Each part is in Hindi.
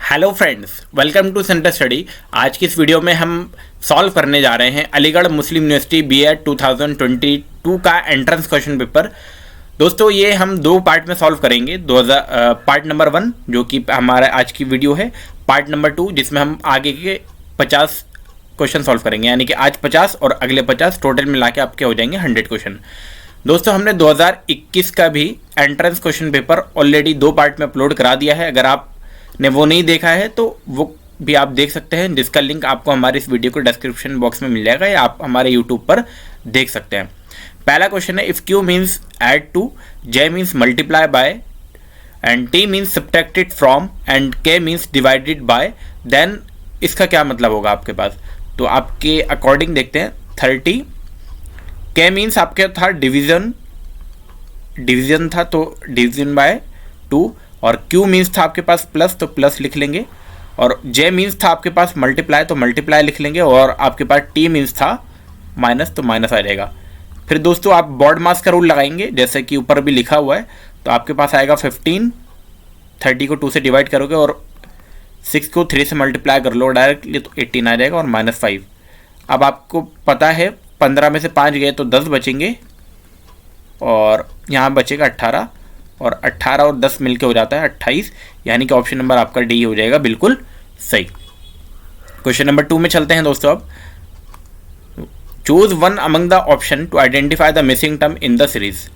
Hello friends, welcome to centre study. आज की इस वीडियो में हम सॉल्व करने जा रहे हैं अलीगढ़ मुस्लिम यूनिवर्सिटी बीएड 2022 का एंट्रेंस क्वेश्चन पेपर। दोस्तों ये हम दो पार्ट में सॉल्व करेंगे। पार्ट नंबर 1 जो कि हमारा आज की वीडियो है, पार्ट नंबर 2 जिसमें हम आगे के 50 क्वेश्चन सॉल्व करेंगे, यानी कि आज 50 और अगले 50 टोटल मिला के आपके हो जाएंगे 100 क्वेश्चन। दोस्तों हमने 2021 का भी entrance question paper already 2 part में अपलोड करा दिया है। अगर आप ने वो नहीं देखा है तो वो भी आप देख सकते हैं, जिसका लिंक आपको हमारे इस वीडियो को डिस्क्रिप्शन बॉक्स में मिल जाएगा या आप हमारे यूट्यूब पर देख सकते हैं। पहला क्वेश्चन है, if Q means add to, J means multiply by and T means subtracted from and K means divided by, then इसका क्या मतलब होगा आपके पास। तो आपके अकॉर्डिंग देखते हैं। 30 के मीन्स आपके था डिवीजन था, तो डिवीजन बाय 2, और Q मीन्स था आपके पास प्लस, तो प्लस लिख लेंगे, और J मीन्स था आपके पास मल्टीप्लाई, तो मल्टीप्लाई लिख लेंगे, और आपके पास T मीन्स था माइनस, तो माइनस आ जाएगा। फिर दोस्तों आप बॉड मास का रूल लगाएंगे, जैसे कि ऊपर भी लिखा हुआ है। तो आपके पास आएगा 15, 30 को 2 से डिवाइड करोगे और 6 को 3 से मल्टीप्लाई कर लो डायरेक्टली, तो 18 आ जाएगा, और -5। अब आपको पता है 15 में से 5 गए तो 10 बचेंगे, और यहाँ बचेगा 18, और 18 और 10 मिलके हो जाता है 28, यानी कि ऑप्शन नंबर आपका डी हो जाएगा बिल्कुल सही। क्वेश्चन नंबर 2 में चलते हैं दोस्तों। अब choose one among the option to identify the missing term in the series.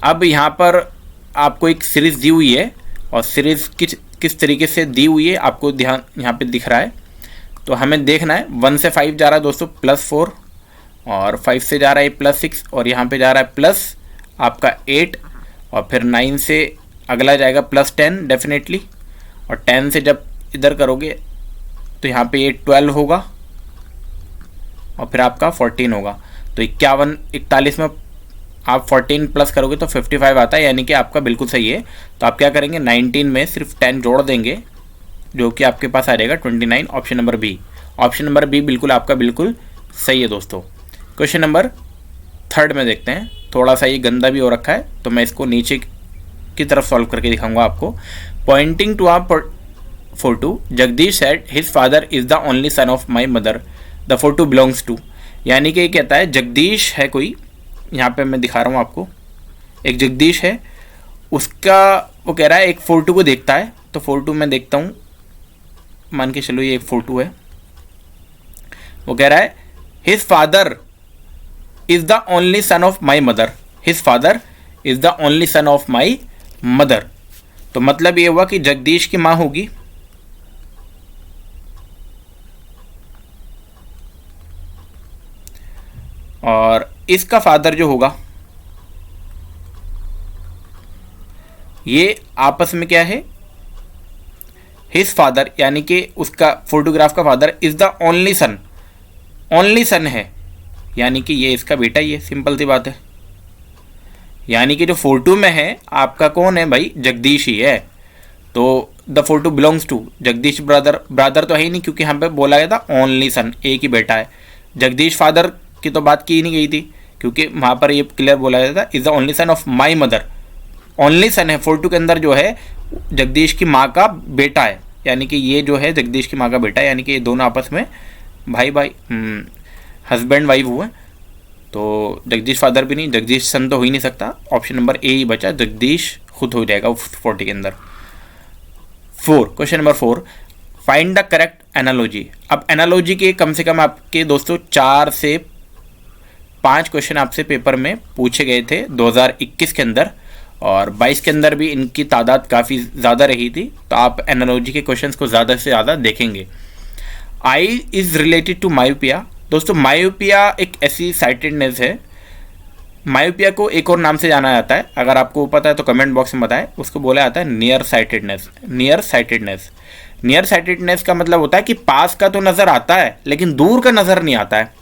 अब यहाँ पर आपको एक सीरीज दी हुई है, और सीरीज किस तरीके से दी हुई है आपको ध्यान यहाँ पे दिख रहा है। तो हमें देखना है 1 से 5 जा रहा है दोस्तों +4, और 5 से जा रहा है +6, और यहाँ पे जा रहा है प्लस आपका 8, और फिर 9 से अगला जाएगा +10 डेफिनेटली, और 10 से जब इधर करोगे तो यहाँ पे ये 12 होगा, और फिर आपका 14 होगा। तो 41 में आप 14 प्लस करोगे तो 55 आता है, यानी कि आपका बिल्कुल सही है। तो आप क्या करेंगे, 19 में सिर्फ 10 जोड़ देंगे, जो कि आपके पास आ जाएगा 29, option number B. Option number B बिल्कुल आपका बिल्कुल सही है दोस्तों। क्वेश्चन नंबर 3 में देखते हैं। थोड़ा सा ये गंदा भी हो रखा है, तो मैं इसको नीचे की तरफ सॉल्व करके दिखाऊंगा आपको। पॉइंटिंग टू आप photo, Jagdish said his father is the only son of my mother, the photo belongs to. यानी कि ये कहता है जगदीश है कोई, यहाँ पे मैं दिखा रहा हूँ आपको, एक जगदीश है, उसका वो कह रहा है एक फ़ोटो को देखता है। तो फ़ोटो मैं देखता हूँ, मान के चलो ये एक फ़ोटो है, वो कह रहा है his father is the only son of my mother, his father is the only son of my mother. तो मतलब ये हुआ कि जगदीश की माँ होगी, और इसका फादर जो होगा ये आपस में क्या है, हिज फादर, यानी कि उसका फोटोग्राफ का फादर इज द ओनली सन है, यानी कि ये इसका बेटा ही है। सिंपल सी बात है, यानी कि जो फोटो में है आपका कौन है भाई, जगदीश ही है। तो the photo belongs to Jagdish brother तो है ही नहीं, क्योंकि यहाँ पे बोला गया था ओनली सन, एक ही बेटा है। जगदीश फादर की तो बात की ही नहीं गई थी, क्योंकि वहाँ पर ये क्लियर बोला गया था is the only son of my mother. Only son है, फोटो के अंदर जो है जगदीश की माँ का बेटा है, यानी कि ये जो है जगदीश की माँ का बेटा है, यानी कि ये दोनों आपस में भाई हस्बैंड वाइफ हुए। तो जगदीश फादर भी नहीं, जगदीश सन तो हो ही नहीं सकता, ऑप्शन नंबर ए ही बचा, जगदीश खुद हो जाएगा 40 के अंदर। 4, question number 4, find the correct analogy. अब एनालॉजी के कम से कम आपके दोस्तों 4 से 5 क्वेश्चन आपसे पेपर में पूछे गए थे 2021 के अंदर, और 22 के अंदर भी इनकी तादाद काफ़ी ज़्यादा रही थी। तो आप एनालॉजी के क्वेश्चंस को ज़्यादा से ज़्यादा देखेंगे। I is related to myopia. दोस्तों मायोपिया एक ऐसी साइटेडनेस है, मायोपिया को एक और नाम से जाना जाता है, अगर आपको पता है तो कमेंट बॉक्स में बताएं। उसको बोला जाता है नियर साइटेडनेस। नियर साइटेडनेस का मतलब होता है कि पास का तो नज़र आता है लेकिन दूर का नज़र नहीं आता है।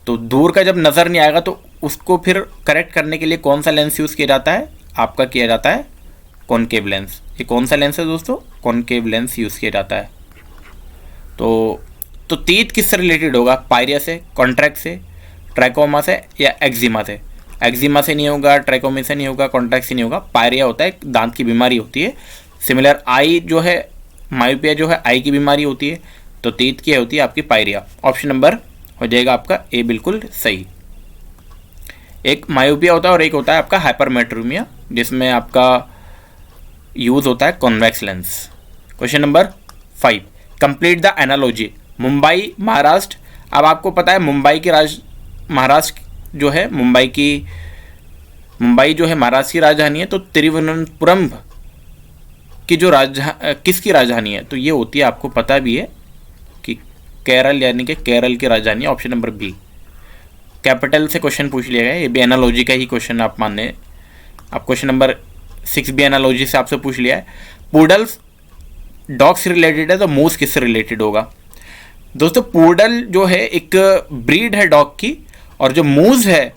तो दूर का जब नज़र नहीं आएगा तो उसको फिर करेक्ट करने के लिए कौन सा लेंस यूज़ किया जाता है, आपका किया जाता है कॉनकेव लेंस। ये कौन सा लेंस है दोस्तों, कॉनकेव लेंस यूज़ किया जाता है। तो तीत किससे रिलेटेड होगा, पायरिया से, कॉन्ट्रैक्ट से, ट्राइकोमा से, या एक्जिमा से। एक्जिमा से नहीं होगा, ट्राइकोमा से नहीं होगा, कॉन्ट्रैक्ट से नहीं होगा, पायरिया होता है, दांत की बीमारी होती है। सिमिलर आई जो है मायोपिया जो है आई की बीमारी होती है, तो तीत की होती है आपकी पायरिया। ऑप्शन नंबर हो जाएगा आपका ए बिल्कुल सही। एक मायोपिया होता है और एक होता है आपका हाइपरमेट्रोमिया, जिसमें आपका यूज होता है convex lens. Question number 5, complete the analogy. Mumbai Maharashtra, अब आपको पता है मुंबई की महाराष्ट्र जो है मुंबई जो है महाराष्ट्र की राजधानी है, तो तिरुवनंतपुरम की जो किसकी राजधानी है, तो ये होती है, आपको पता भी है कि केरल, यानी कि केरल की राजधानी। Option number B. कैपिटल से क्वेश्चन पूछ लिया गया, ये भी एनालॉजी का ही क्वेश्चन आप माने। आप क्वेश्चन नंबर 6 भी एनालॉजी से आपसे पूछ लिया है। पूडल्स डॉग से रिलेटेड है, तो मूस किससे रिलेटेड होगा? दोस्तों पूडल जो है एक ब्रीड है डॉग की, और जो मूस है,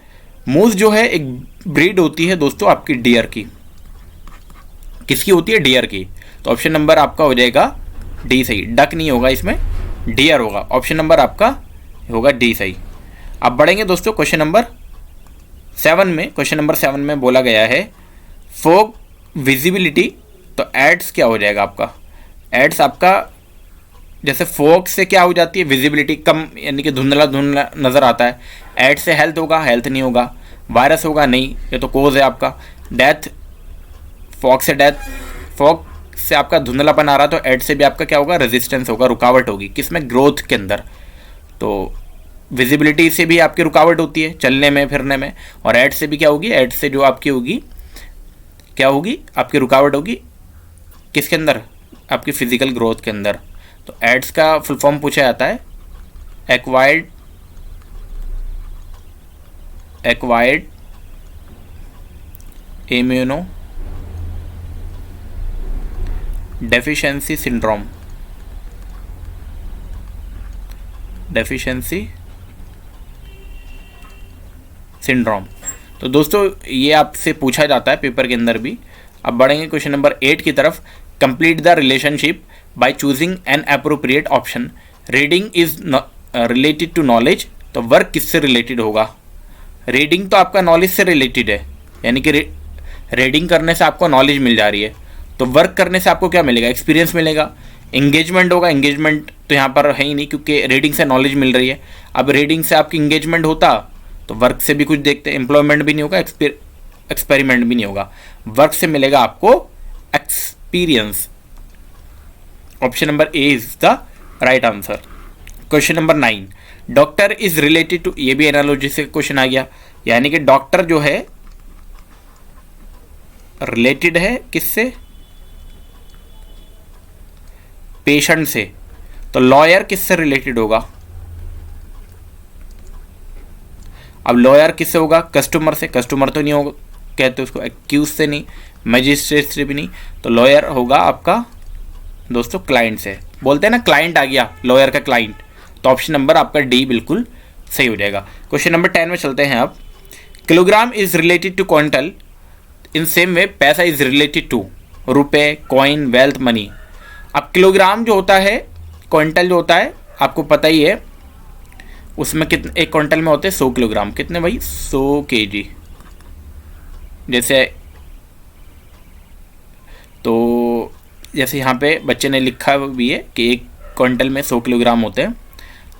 मूस जो है एक ब्रीड होती है दोस्तों आपकी डियर की। किसकी होती है? डियर की। तो ऑप्शन नंबर आपका हो जाएगा डी सही। डक नहीं होगा इसमें, डियर होगा। ऑप्शन नंबर आपका होगा डी सही। अब बढ़ेंगे दोस्तों क्वेश्चन नंबर 7 में। क्वेश्चन नंबर 7 में बोला गया है फोग विजिबिलिटी, तो एड्स क्या हो जाएगा आपका? एड्स आपका जैसे फोग से क्या हो जाती है? विजिबिलिटी कम, यानी कि धुंधला धुंधला नज़र आता है। एड से हेल्थ होगा? हेल्थ नहीं होगा। वायरस होगा? नहीं, ये तो कोज है आपका। डेथ, फॉग से डेथ, फॉग से आपका धुंधलापन आ रहा, तो एड से भी आपका क्या होगा? रेजिस्टेंस होगा, रुकावट होगी। किसमें? ग्रोथ के अंदर। तो विजिबिलिटी से भी आपकी रुकावट होती है चलने में, फिरने में। और एड से भी क्या होगी? एड से जो आपकी होगी क्या होगी? आपकी रुकावट होगी किसके अंदर? आपकी फिजिकल ग्रोथ के अंदर। तो एड्स का फुल फॉर्म पूछा जाता है एक्वायर्ड इम्यूनो डेफिशिएंसी सिंड्रोम। तो दोस्तों ये आपसे पूछा जाता है पेपर के अंदर भी। अब बढ़ेंगे क्वेश्चन नंबर 8 की तरफ। Complete the relationship by choosing an appropriate option. Reading is related to knowledge, तो वर्क किससे रिलेटेड होगा? रीडिंग तो आपका नॉलेज से रिलेटेड है, यानी कि रीडिंग करने से आपको नॉलेज मिल जा रही है। तो वर्क करने से आपको क्या मिलेगा? एक्सपीरियंस मिलेगा। एंगेजमेंट होगा? एंगेजमेंट तो यहाँ पर है ही नहीं, क्योंकि रीडिंग से नॉलेज मिल रही है। अब रीडिंग से आपकी एंगेजमेंट होता तो वर्क से भी कुछ देखते, एम्प्लॉयमेंट भी नहीं होगा, एक्सपेरिमेंट भी नहीं होगा। वर्क से मिलेगा आपको experience. Option number A is the right answer. Question number 9, doctor is related to, ये भी एनालॉजी से क्वेश्चन आ गया, यानी कि डॉक्टर जो है रिलेटेड है किससे? पेशेंट से। तो लॉयर किससे रिलेटेड होगा? अब लॉयर किससे होगा? कस्टमर से। कस्टमर तो नहीं होगा, कहते उसको एक्यूज से नहीं, मजिस्ट्रेट से भी नहीं। तो लॉयर होगा आपका दोस्तों क्लाइंट से। बोलते हैं ना क्लाइंट आ गया, लॉयर का क्लाइंट। तो ऑप्शन नंबर आपका डी बिल्कुल सही हो जाएगा। क्वेश्चन नंबर 10 में चलते हैं। अब kilogram is related to quintal, in same way paisa is related to rupaye, coin, wealth, money. अब किलोग्राम जो होता है, क्विंटल जो होता है आपको पता ही है, उसमें कितने, एक क्विंटल में होते हैं 100 किलोग्राम। कितने भाई? 100 केजी। जैसे यहाँ पे बच्चे ने लिखा भी है कि एक क्विंटल में 100 किलोग्राम होते हैं।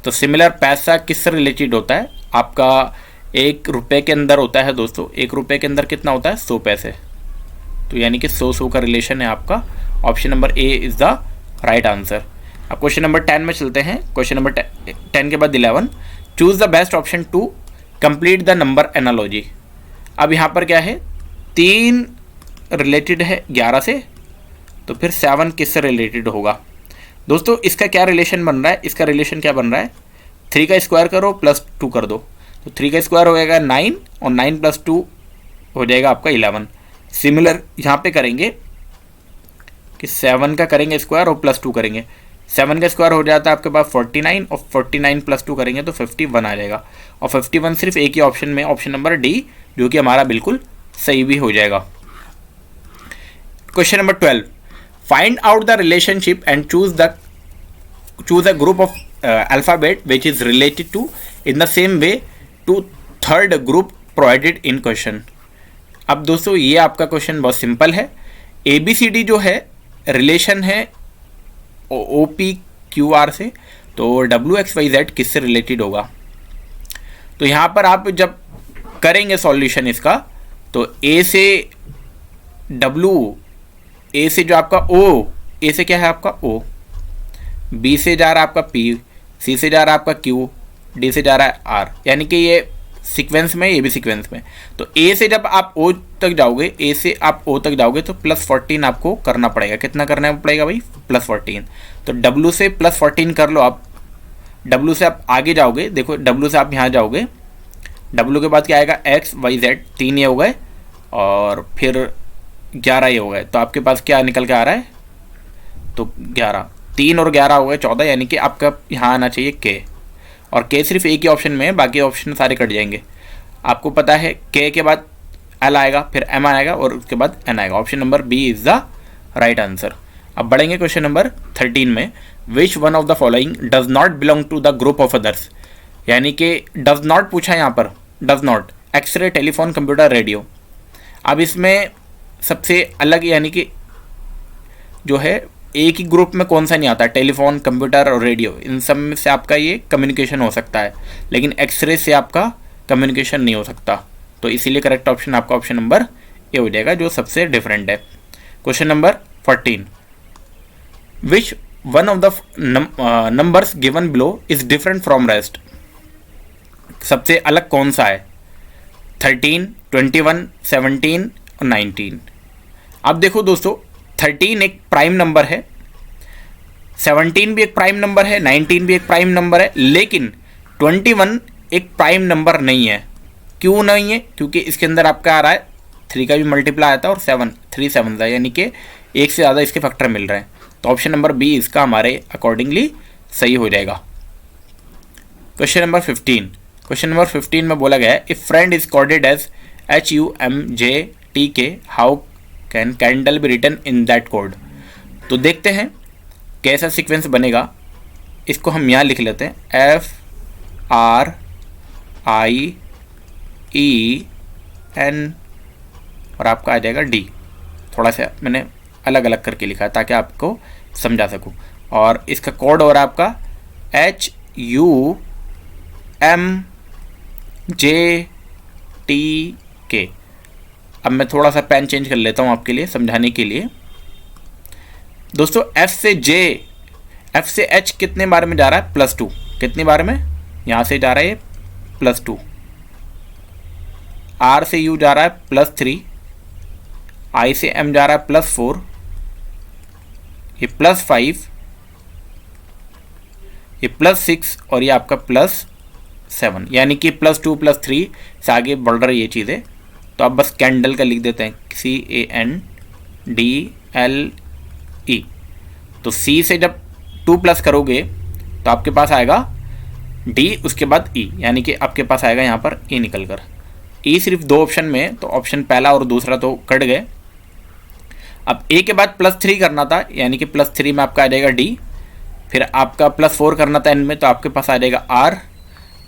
तो सिमिलर पैसा किससे रिलेटेड होता है? आपका 1 रुपये के अंदर होता है दोस्तों। 1 रुपये के अंदर कितना होता है? 100 पैसे। तो यानी कि 100 का रिलेशन है आपका। Option number A is the right answer. अब क्वेश्चन नंबर 10 में चलते हैं। क्वेश्चन नंबर 10 के बाद 11, choose the best option to complete the number analogy. अब यहाँ पर क्या है? 3 रिलेटेड है 11 से, तो फिर 7 किससे रिलेटेड होगा? दोस्तों इसका क्या रिलेशन बन रहा है? इसका रिलेशन क्या बन रहा है? 3 का स्क्वायर करो प्लस 2 कर दो, तो 3 का स्क्वायर हो जाएगा 9 और 9 प्लस 2 हो जाएगा आपका 11। सिमिलर यहाँ पे करेंगे कि 7 का करेंगे स्क्वायर और प्लस 2 करेंगे। 7 का स्क्वायर हो जाता है आपके पास 49 और 49 प्लस 2 करेंगे तो 51 आ जाएगा। और 51 सिर्फ एक ही ऑप्शन में, ऑप्शन नंबर डी, जो कि हमारा बिल्कुल सही भी हो जाएगा। Question number 12, find out the relationship and choose a group of alphabet which is related to in the same way to third group provided in question. अब दोस्तों ये आपका क्वेश्चन बहुत सिंपल है। ABCD जो है रिलेशन है OPQR से, तो WXYZ किससे रिलेटेड होगा। तो यहाँ पर आप जब करेंगे सॉल्यूशन इसका, तो A से W, A से जो आपका O, A से क्या है आपका O, B से जा रहा है आपका P, C से जा रहा है आपका Q, D से जा रहा है R, यानी कि ये सीक्वेंस में, ये भी सीक्वेंस में। तो A से जब आप O तक जाओगे, A से आप O तक जाओगे तो +14 आपको करना पड़ेगा। कितना करना पड़ेगा भाई? +14। तो W से +14 कर लो आप। W से आप आगे जाओगे, देखो W से आप यहाँ जाओगे, W के बाद क्या आएगा? X Y Z, 3 ये हो गए, और फिर 11 ये हो गए। तो आपके पास क्या निकल के आ रहा है? तो 11, 3 और 11 हो गए 14, यानी कि आपका यहाँ आना चाहिए K, और K सिर्फ एक ही ऑप्शन में है, बाकी ऑप्शन सारे कट जाएंगे। आपको पता है K के बाद L आएगा, फिर M आएगा, और उसके बाद N आएगा। Option number B is the right answer. अब बढ़ेंगे क्वेश्चन नंबर 13 में। Which one of the following does not belong to the group of others, यानी कि डज नॉट पूछा है यहाँ पर, does not, x ray, telephone, computer, radio. अब इसमें सबसे अलग यानी कि जो है एक ही ग्रुप में कौन सा नहीं आता? टेलीफोन, कंप्यूटर और रेडियो, इन सब में से आपका ये कम्युनिकेशन हो सकता है, लेकिन एक्सरे से आपका कम्युनिकेशन नहीं हो सकता। तो इसीलिए करेक्ट ऑप्शन आपका ऑप्शन नंबर ए हो जाएगा, जो सबसे डिफरेंट है। Question number 14, which one of the numbers given below is different from rest, सबसे अलग कौन सा है? 13, 21, 17 और 19। अब देखो दोस्तों, 13 एक प्राइम नंबर है, 17 भी एक प्राइम नंबर है, 19 भी एक प्राइम नंबर है, लेकिन 21 एक प्राइम नंबर नहीं है। क्यों नहीं है? क्योंकि इसके अंदर आपका आ रहा है 3 का भी मल्टीप्लाई आता है और 7, 3 7 है, यानी कि एक से ज़्यादा इसके फैक्टर मिल रहे हैं। तो ऑप्शन नंबर बी इसका हमारे अकॉर्डिंगली सही हो जाएगा। क्वेश्चन नंबर 15, क्वेश्चन नंबर 15 में बोला गया है, if friend is coded as HUMJTK, how can candle be written in that code. तो देखते हैं कैसा सीक्वेंस बनेगा। इसको हम यहाँ लिख लेते हैं, FRIEN, और आपका आ जाएगा D। थोड़ा सा मैंने अलग अलग करके लिखा है ताकि आपको समझा सकूं। और इसका कोड और आपका HUMJTK। अब मैं थोड़ा सा पेन चेंज कर लेता हूँ आपके लिए समझाने के लिए। दोस्तों F से H कितने बार में जा रहा है? +2। कितने बार में? यहाँ से जा रहा है +2। R से U जा रहा है +3, I से M जा रहा है +4, ये +5, ये +6 और ये आपका +7, यानी कि +2 +3 से आगे बढ़ रही ये चीज़ें। तो आप बस कैंडल का लिख देते हैं, CANDLE। तो C से जब 2+ करोगे तो आपके पास आएगा D, उसके बाद E, यानी कि आपके पास आएगा यहाँ पर E निकल कर। E सिर्फ 2 ऑप्शन में, तो ऑप्शन पहला और दूसरा तो कट गए। अब A के बाद +3 करना था, यानी कि +3 में आपका आ जाएगा D, फिर आपका +4 करना था N में, तो आपके पास आ जाएगा R,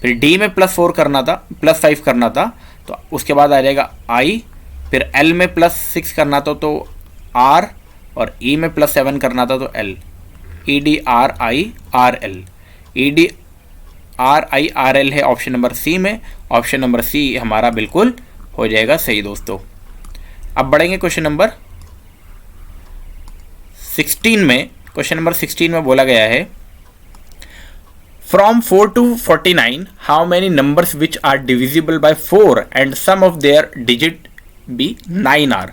फिर D में +4 करना था, +5 करना था, तो उसके बाद आ जाएगा I, फिर L में +6 करना था तो R, और E में +7 करना था तो L। EDRIRL, EDRIRL है ऑप्शन नंबर C में। ऑप्शन नंबर C हमारा बिल्कुल हो जाएगा सही दोस्तों। अब बढ़ेंगे क्वेश्चन नंबर 16 में। क्वेश्चन नंबर 16 में बोला गया है, from 4 to 49 how many numbers which are divisible by 4 and sum of their digit be 9 are.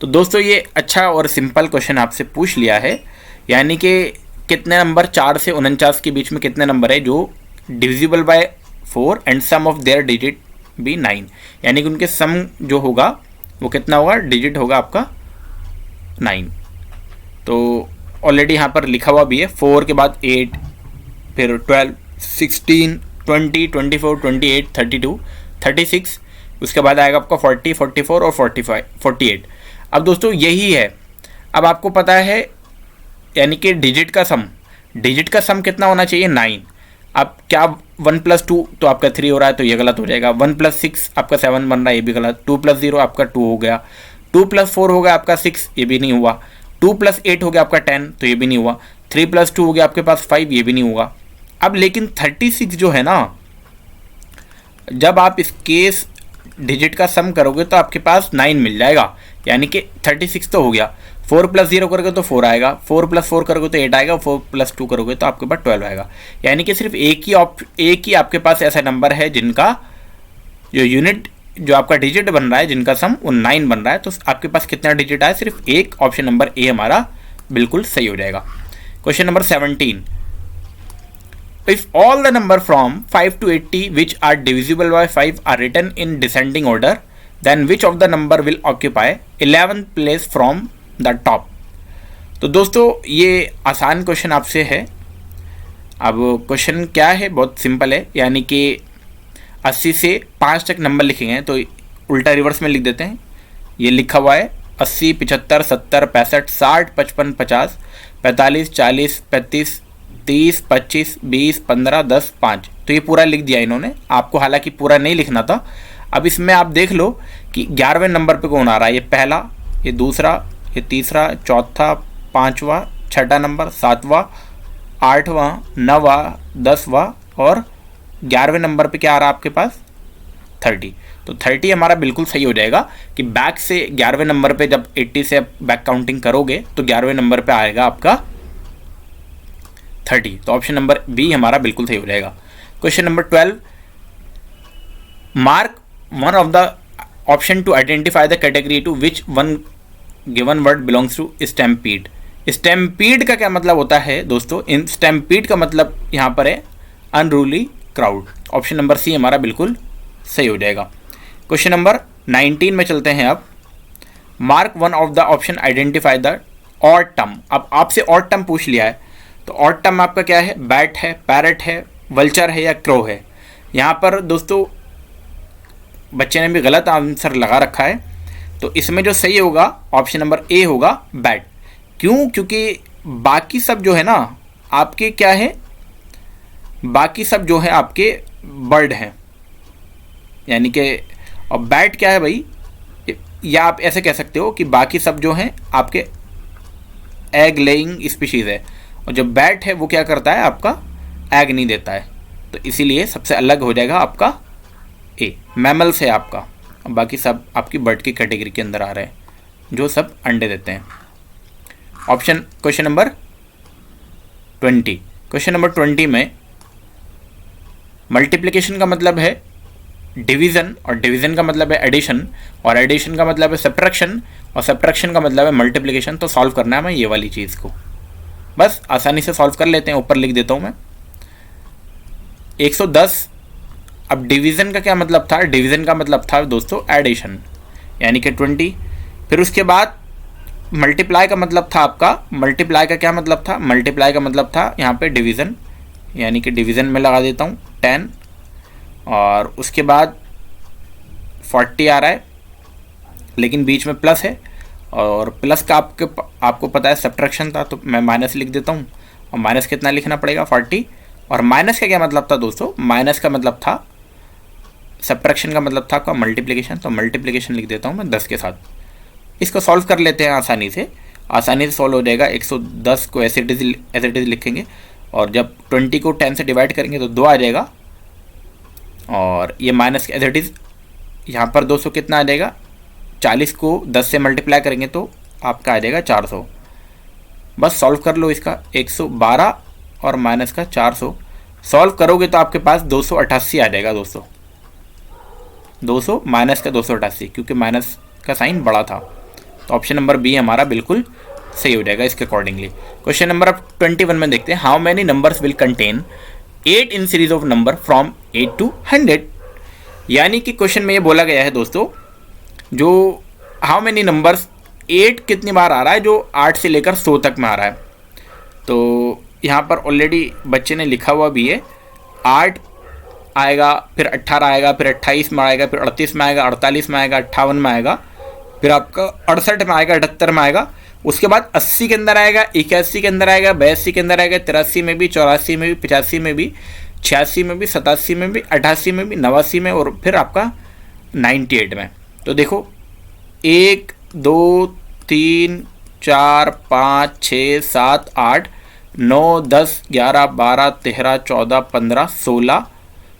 तो दोस्तों ये अच्छा और सिंपल क्वेश्चन आपसे पूछ लिया है, यानी कि कितने नंबर 4 से 49 के बीच में कितने नंबर है जो divisible by 4 and sum of their digit be 9, यानी कि उनके सम जो होगा वो कितना होगा? डिजिट होगा आपका 9। तो ऑलरेडी यहाँ पर लिखा हुआ भी है, 4 के बाद 8, फिर 12, 16, 20, 24, 28, 32, 36, उसके बाद आएगा आपका 40, 44 और 45, 48। अब दोस्तों यही है, अब आपको पता है यानी कि डिजिट का सम कितना होना चाहिए? 9। अब क्या 1 + 2 तो आपका 3 हो रहा है, तो ये गलत हो जाएगा। 1 + 6 आपका 7 बन रहा है, ये भी गलत। 2 + 0 आपका 2 हो गया। 2 + 4 हो गया आपका 6, ये भी नहीं हुआ। 2 + 8 हो गया आपका 10, तो ये भी नहीं हुआ। 3 + 2 हो गया आपके पास 5, ये भी नहीं होगा। अब लेकिन 36 जो है ना, जब आप इसके डिजिट का सम करोगे तो आपके पास 9 मिल जाएगा, यानी कि 36 तो हो गया। 4 + 0 करोगे तो 4 आएगा, 4 + 4 करोगे तो 8 आएगा, 4 + 2 करोगे तो आपके पास 12 आएगा। यानी कि सिर्फ एक ही आपके पास ऐसा नंबर है जिनका जो यूनिट, जो आपका डिजिट बन रहा है, जिनका सम वो 9 बन रहा है। तो आपके पास कितना डिजिट आया? सिर्फ एक। ऑप्शन नंबर ए हमारा बिल्कुल सही हो जाएगा। Question number 17, if all the number from 5 to 80 which are divisible by 5 are written in descending order, then which of the number will occupy 11th place from the top? तो दोस्तों ये आसान क्वेश्चन आपसे है। अब क्वेश्चन क्या है? बहुत सिंपल है, यानी कि 80 से 5 तक नंबर लिखे हैं तो उल्टा रिवर्स में लिख देते हैं। ये लिखा हुआ है 80, 75, 70, 65, 60, 55, 50, 45, 40, 35, 30, 25, 20, 15, 10, 5। तो ये पूरा लिख दिया इन्होंने। आपको हालांकि पूरा नहीं लिखना था। अब इसमें आप देख लो कि 11वें नंबर पे कौन आ रहा है। ये पहला, ये दूसरा, ये तीसरा, चौथा, पाँचवा, छठा नंबर, 7वां, 8वां, 9वां, 10वां और 11वें नंबर पे क्या आ रहा है आपके पास? 30। तो 30 हमारा बिल्कुल सही हो जाएगा कि बैक से 11वें नंबर पे जब 80 से बैक काउंटिंग करोगे तो 11वें नंबर पे आएगा आपका 30। तो ऑप्शन नंबर बी हमारा बिल्कुल सही हो जाएगा। Question number 12, mark one of the option to identify the category to which one given word belongs to stampede. Stampede का क्या मतलब होता है दोस्तों? इन स्टैम्पीड का मतलब यहाँ पर है unruly crowd. Option number C हमारा बिल्कुल सही हो जाएगा। क्वेश्चन नंबर 19 में चलते हैं। अब mark one of the option identify the odd term. अब आपसे ऑड टर्म पूछ लिया है तो ऑड टर्म आपका क्या है? बैट है, पैरट है, वल्चर है या क्रो है। यहाँ पर दोस्तों बच्चे ने भी गलत आंसर लगा रखा है, तो इसमें जो सही होगा ऑप्शन नंबर ए होगा, बैट। क्यों? क्योंकि बाकी सब जो है ना आपके क्या है, बाकी सब जो है आपके बर्ड हैं, यानी कि और बैट क्या है भाई, या आप ऐसे कह सकते हो कि बाकी सब जो हैं आपके एग लेइंग स्पीशीज़ है, और जो बैट है वो क्या करता है? आपका एग नहीं देता है। तो इसीलिए सबसे अलग हो जाएगा आपका ए, मैमल्स है आपका, और बाकी सब आपकी बर्ड की कैटेगरी के अंदर आ रहे हैं जो सब अंडे देते हैं। Option question number 20। Question number 20 में मल्टीप्लिकेशन का मतलब है डिवीज़न, और डिवीज़न का मतलब है एडिशन, और एडिशन का मतलब है सब्ट्रैक्शन, और सब्ट्रैक्शन का मतलब है मल्टीप्लिकेशन। तो सॉल्व करना है मैं ये वाली चीज़ को, बस आसानी से सॉल्व कर लेते हैं। ऊपर लिख देता हूँ मैं 110। अब डिवीज़न का क्या मतलब था? डिवीज़न का मतलब था दोस्तों एडिशन, यानी कि 20। फिर उसके बाद मल्टीप्लाई का मतलब था आपका, मल्टीप्लाई का क्या मतलब था? मल्टीप्लाई का मतलब था यहाँ पे डिवीज़न, यानी कि डिवीज़न में लगा देता हूँ 10। और उसके बाद 40 आ रहा है, लेकिन बीच में प्लस है, और प्लस का आपको पता है सब्ट्रैक्शन था, तो मैं माइनस लिख देता हूँ। और माइनस कितना लिखना पड़ेगा? 40। और माइनस का क्या मतलब था दोस्तों? माइनस का मतलब था सब्ट्रैक्शन का मतलब था आपका मल्टीप्लिकेशन, तो मल्टीप्लिकेशन लिख देता हूँ मैं 10 के साथ। इसको सॉल्व कर लेते हैं आसानी से सॉल्व हो जाएगा। 110 को एज इट इज़ लिखेंगे, और जब 20 को 10 से डिवाइड करेंगे तो 2 आ जाएगा, और ये माइनस एज इट इज़ यहाँ पर 200 कितना आ जाएगा? 40 को 10 से मल्टीप्लाई करेंगे तो आपका आ जाएगा 400। बस सॉल्व कर लो इसका, 112 और माइनस का 400 सॉल्व करोगे तो आपके पास 288 आ जाएगा दोस्तों। 200 माइनस का 288, क्योंकि माइनस का साइन बड़ा था। तो ऑप्शन नंबर बी हमारा बिल्कुल सही हो जाएगा इसके अकॉर्डिंगली। क्वेश्चन नंबर अब 21 में देखते हैं। How many numbers will contain 8 in series of number from 8 to 100। यानी कि क्वेश्चन में ये बोला गया है दोस्तों, जो हाउ मैनी नंबर्स 8 कितनी बार आ रहा है, जो 8 से लेकर 100 तक में आ रहा है। तो यहाँ पर ऑलरेडी बच्चे ने लिखा हुआ भी है, 8 आएगा, फिर 18 आएगा, फिर 28 में आएगा, फिर 38 में आएगा, 48 में आएगा, 58 में आएगा, फिर आपका 68 में आएगा, 78 में आएगा। उसके बाद 80 के अंदर आएगा, 81 के अंदर आएगा, 82 के अंदर आएगा, 83 में भी, 84 में भी, 85 में भी, 86 में भी, 87 में भी, 88 में भी, 89 में, और फिर आपका 98 में। तो देखो 1 2 3 4 5 6 7 8 9, 10, 11, 12, 13, 14, 15, 16,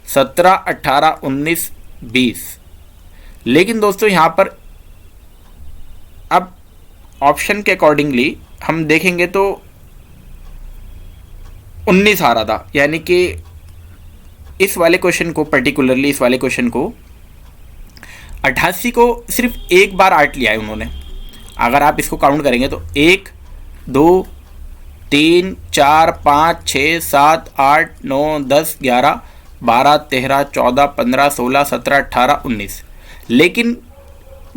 17, 18, 19, 20। लेकिन दोस्तों यहाँ पर अब ऑप्शन के अकॉर्डिंगली हम देखेंगे तो 19 आ रहा था, यानी कि इस वाले क्वेश्चन को, पर्टिकुलरली इस वाले क्वेश्चन को 88 को सिर्फ एक बार 8 लिया है उन्होंने। अगर आप इसको काउंट करेंगे तो 1, 2, 3, 4, 5, 6, 7, 8, 9, 10, 11, 12, 13, 14, 15, 16, 17, 18, 19। लेकिन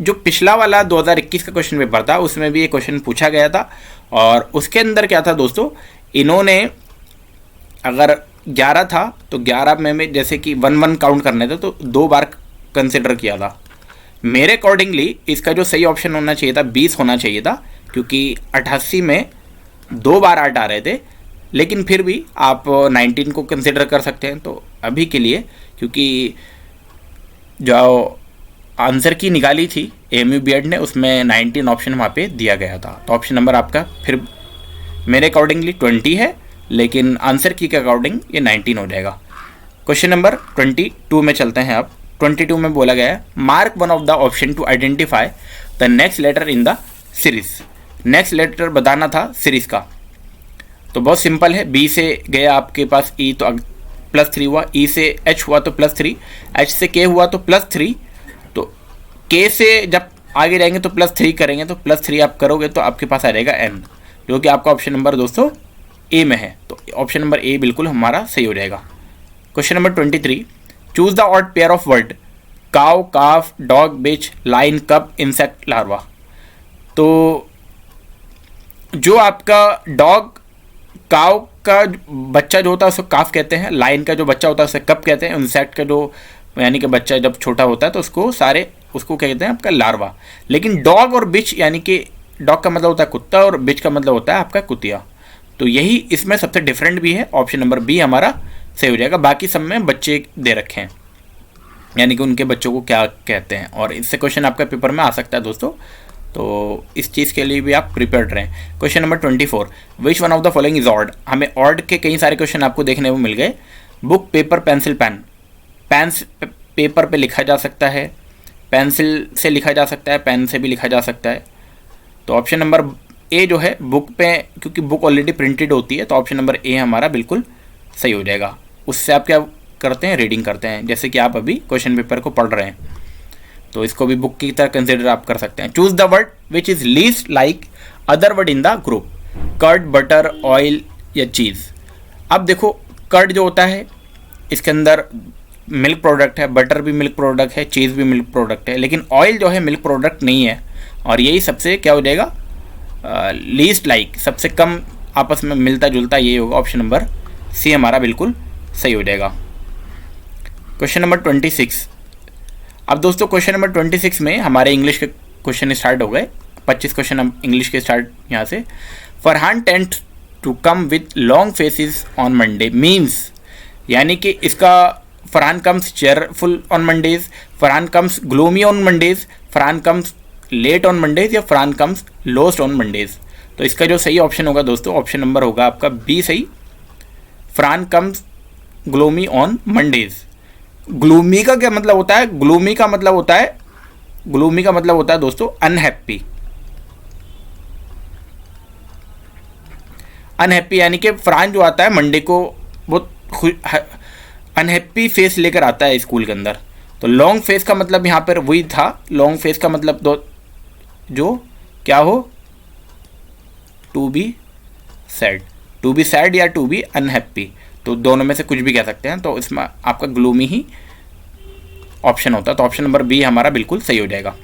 जो पिछला वाला 2021 का क्वेश्चन पेपर था उसमें भी ये क्वेश्चन पूछा गया था, और उसके अंदर क्या था दोस्तों, इन्होंने अगर 11 था तो 11 में जैसे कि 1 काउंट करने थे तो 2 बार कंसिडर किया था। मेरे अकॉर्डिंगली इसका जो सही ऑप्शन होना चाहिए था 20 होना चाहिए था, क्योंकि 88 में 2 बार 8 आ रहे थे। लेकिन फिर भी आप 19 को कंसिडर कर सकते हैं। तो अभी के लिए, क्योंकि जो आंसर की निकाली थी AMU BED ने, उसमें 19 ऑप्शन वहाँ पे दिया गया था। तो ऑप्शन नंबर आपका फिर मेरे अकॉर्डिंगली 20 है, लेकिन आंसर की के अकॉर्डिंग ये 19 हो जाएगा। क्वेश्चन नंबर 22 में चलते हैं। अब 22 में बोला गया है, mark one of the option to identify the next letter in the series. Next letter बताना था सीरीज का। तो बहुत सिंपल है, बी से गया आपके पास ई तो +3 हुआ, ई से एच हुआ तो +3, एच से के हुआ तो +3, तो के से जब आगे जाएंगे तो +3 करेंगे, तो +3 आप करोगे तो आपके पास आ जाएगा एन, जो कि आपका ऑप्शन नंबर दोस्तों ए में है। तो ऑप्शन नंबर ए बिल्कुल हमारा सही हो जाएगा। Question number 23, choose the odd pair of word cow, calf, dog, bitch, lion, cub, insect, larva. तो जो आपका डॉग, काउ का बच्चा जो होता है उसको काफ कहते हैं, लाइन का जो बच्चा होता है उसे कप कहते हैं, इंसेक्ट का जो यानी कि बच्चा जब छोटा होता है तो उसको कहते हैं आपका लार्वा। लेकिन डॉग और बिच, यानी कि डॉग का मतलब होता है कुत्ता और बिच का मतलब होता है आपका कुतिया। तो यही इसमें सबसे डिफरेंट भी है। ऑप्शन नंबर बी हमारा सही हो जाएगा। बाकी सब में बच्चे दे रखे हैं, यानी कि उनके बच्चों को क्या कहते हैं, और इससे क्वेश्चन आपका पेपर में आ सकता है दोस्तों। तो इस चीज़ के लिए भी आप प्रिपेयर्ड रहें। Question number 24, which one of the following is odd. हमें ऑड के कई सारे क्वेश्चन आपको देखने को मिल गए। Book, paper, pencil, pen. Pen paper पे लिखा जा सकता है, पेंसिल से लिखा जा सकता है, पेन से भी लिखा जा सकता है। तो ऑप्शन नंबर ए जो है बुक पे, क्योंकि बुक ऑलरेडी प्रिंटेड होती है, तो ऑप्शन नंबर ए हमारा बिल्कुल सही हो जाएगा। उससे आप क्या करते हैं, रीडिंग करते हैं, जैसे कि आप अभी क्वेश्चन पेपर को पढ़ रहे हैं, तो इसको भी बुक की तरह कंसिडर आप कर सकते हैं। Choose the word which is least like other word in the group, curd, butter, oil या चीज़। अब देखो कर्ड जो होता है इसके अंदर मिल्क प्रोडक्ट है, बटर भी मिल्क प्रोडक्ट है, चीज़ भी मिल्क प्रोडक्ट है, लेकिन ऑयल जो है मिल्क प्रोडक्ट नहीं है, और यही सबसे क्या हो जाएगा, लीस्ट लाइक, सबसे कम आपस में मिलता जुलता, ये होगा। ऑप्शन नंबर सी हमारा बिल्कुल सही हो जाएगा। Question number 26। अब दोस्तों क्वेश्चन नंबर 26 में हमारे इंग्लिश के क्वेश्चन स्टार्ट हो गए। 25 क्वेश्चन हम इंग्लिश के स्टार्ट यहाँ से। Farhan tends to come with long faces on Monday means, यानी कि इसका Farhan comes cheerful on Mondays, Farhan comes gloomy on Mondays, Farhan comes late on Mondays, या Farhan comes lost on Mondays. तो इसका जो सही ऑप्शन होगा दोस्तों, ऑप्शन नंबर होगा आपका बी सही, Farhan comes gloomy on Mondays. Gloomy का क्या मतलब होता है, ग्लूमी का मतलब होता है दोस्तों अनहैप्पी। अनहैप्पी यानी कि फरहान जो आता है मंडे को बहुत अनहैप्पी फेस लेकर आता है स्कूल के अंदर। तो लॉन्ग फेस का मतलब यहाँ पर वही था, लॉन्ग फेस का मतलब जो क्या हो, टू बी सैड या टू बी अनहैप्पी, तो दोनों में से कुछ भी कह सकते हैं। तो इसमें आपका ग्लूमी ही ऑप्शन होता है। तो ऑप्शन नंबर बी हमारा बिल्कुल सही हो जाएगा।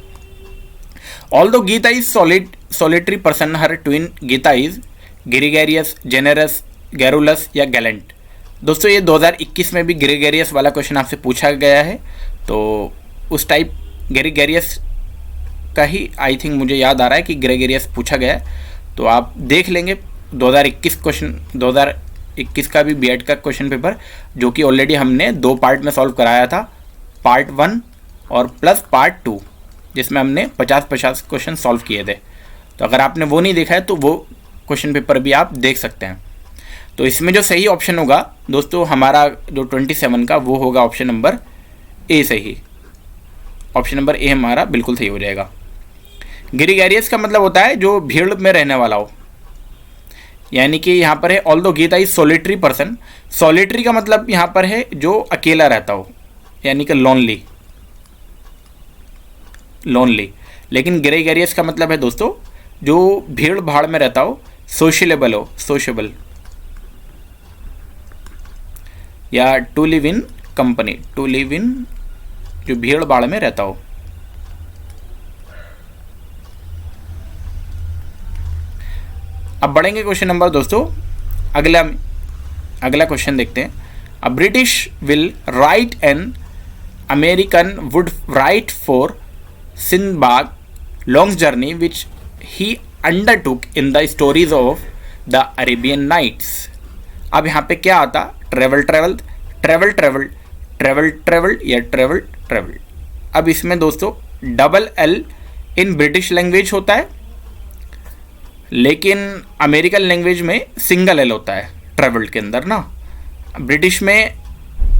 Although Gita is solitary person, her twin Gita is gregarious, generous, garrulous या गैलेंट। दोस्तों ये 2021 में भी ग्रेगरियस वाला क्वेश्चन आपसे पूछा गया है, तो उस टाइप ग्रेगरियस का ही आई थिंक मुझे याद आ रहा है कि ग्रेगरियस पूछा गया है। तो आप देख लेंगे 2021 का भी बीएड का क्वेश्चन पेपर, जो कि ऑलरेडी हमने 2 पार्ट में सॉल्व कराया था, पार्ट 1 और प्लस पार्ट 2, जिसमें हमने 50-50 क्वेश्चन सॉल्व किए थे। तो अगर आपने वो नहीं देखा है तो वो क्वेश्चन पेपर भी आप देख सकते हैं। तो इसमें जो सही ऑप्शन होगा दोस्तों हमारा जो 27 का वो होगा ऑप्शन नंबर ए सही। ऑप्शन नंबर ए हमारा बिल्कुल सही हो जाएगा। ग्रेगरियस का मतलब होता है जो भीड़ में रहने वाला हो, यानी कि यहाँ पर है although Gita is solitary person. Solitary का मतलब यहाँ पर है जो अकेला रहता हो, यानी कि लोनली, लोनली। लेकिन ग्रेगरियस का मतलब है दोस्तों जो भीड़ भाड़ में रहता हो, सोशलेबल हो, सोशेबल, या to live in company, to live in जो भीड़ भाड़ में रहता हो। अब बढ़ेंगे क्वेश्चन नंबर दोस्तों अगला क्वेश्चन देखते हैं। A British will write an American would write for Sindbad long journey which he undertook in the stories of the Arabian nights. अब यहाँ पे क्या आता, travel travel travel travel travel travel या ट्रेवल ट्रेवल। अब इसमें दोस्तों double L in British language होता है, लेकिन अमेरिकन लैंग्वेज में सिंगल एल होता है ट्रेवल के अंदर ना। ब्रिटिश में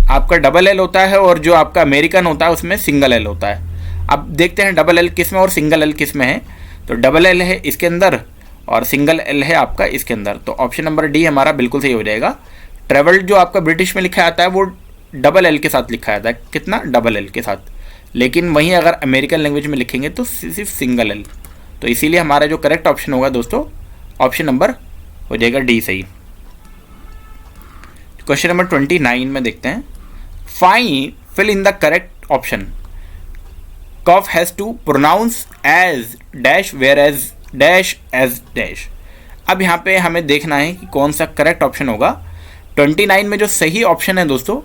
आपका डबल एल होता है और जो आपका अमेरिकन होता है उसमें सिंगल एल होता है। अब देखते हैं डबल एल किस में और सिंगल एल किस में है। तो डबल एल है इसके अंदर और सिंगल एल है आपका इसके अंदर। तो ऑप्शन नंबर डी हमारा बिल्कुल सही हो जाएगा। ट्रेवल जो आपका ब्रिटिश में लिखा आता है वो डबल एल के साथ लिखा जाता है, कितना, डबल एल के साथ। लेकिन वहीं अगर अमेरिकन लैंग्वेज में लिखेंगे तो सिर्फ सिंगल एल। तो इसीलिए हमारा जो करेक्ट ऑप्शन होगा दोस्तों ऑप्शन नंबर हो जाएगा डी सही। क्वेश्चन नंबर 29 में देखते हैं। Fill in the correct option. Cough has to pronounce as dash where as dash as dash. अब यहाँ पे हमें देखना है कि कौन सा करेक्ट ऑप्शन होगा। 29 में जो सही ऑप्शन है दोस्तों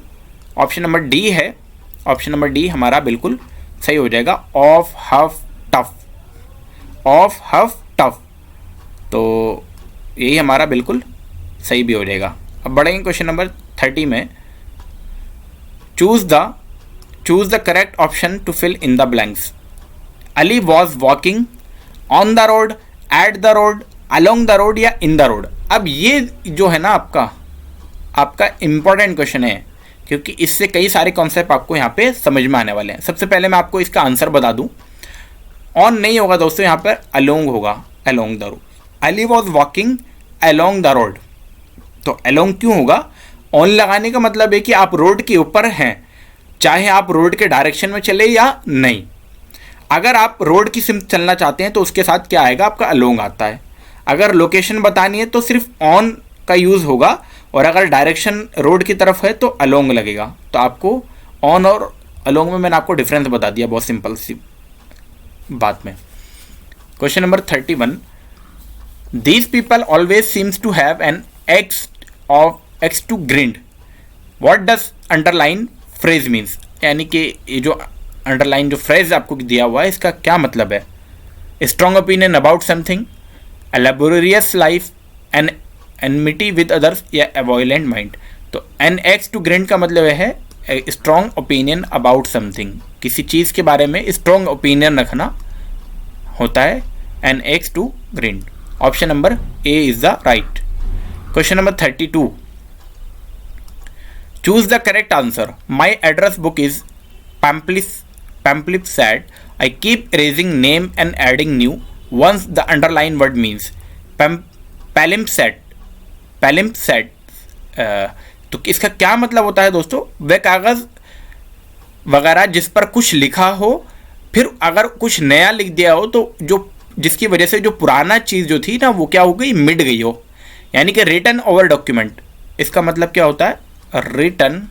ऑप्शन नंबर डी है। ऑप्शन नंबर डी हमारा बिल्कुल सही हो जाएगा। Off huff tough, off huff tough. तो यही हमारा बिल्कुल सही भी हो जाएगा। अब बढ़ेंगे क्वेश्चन नंबर 30 में। Choose the correct option to fill in the blanks. Ali was walking on the road, at the road, along the road या इन द रोड। अब ये जो है ना आपका इंपॉर्टेंट क्वेश्चन है, क्योंकि इससे कई सारे कॉन्सेप्ट आपको यहाँ पे समझ में आने वाले हैं। सबसे पहले मैं आपको इसका आंसर बता दूं। ऑन नहीं होगा दोस्तों, यहाँ पर अलोंग होगा, along the road. Ali was walking along the road, तो अलोंग क्यों होगा? ऑन लगाने का मतलब है कि आप रोड के ऊपर हैं, चाहे आप रोड के डायरेक्शन में चले या नहीं। अगर आप रोड की सिम चलना चाहते हैं तो उसके साथ क्या आएगा, आपका अलोंग आता है। अगर लोकेशन बतानी है तो सिर्फ ऑन का यूज़ होगा, और अगर डायरेक्शन रोड की तरफ है तो अलोंग लगेगा। तो आपको ऑन और अलोंग में मैंने आपको डिफरेंस बता दिया बहुत सिंपल सी बात में। Question number 31। These people always seems to have an axe to grind. What does underline phrase means. यानी कि ये जो अंडरलाइन जो फ्रेज आपको दिया हुआ है इसका क्या मतलब है? Strong opinion about something, a laborious life, an enmity with others या ए वायलेंट माइंड। तो एन एक्स टू ग्रिंड का मतलब है स्ट्रॉन्ग ओपिनियन अबाउट समथिंग, किसी चीज़ के बारे में स्ट्रॉन्ग ओपिनियन रखना होता है an axe to grind. Option number A is the right. Question number 32। Choose the correct answer. My address book is pamphlet. I keep erasing name and adding new once the underline word means. Palimpsest. तो इसका क्या मतलब होता है दोस्तों? वह कागज़ वगैरह जिस पर कुछ लिखा हो, फिर अगर कुछ नया लिख दिया हो तो जो जिसकी वजह से जो पुराना चीज़ जो थी ना वो क्या हो गई, मिट गई हो। यानी कि रिटन ओवर डॉक्यूमेंट। इसका मतलब क्या होता है? रिटन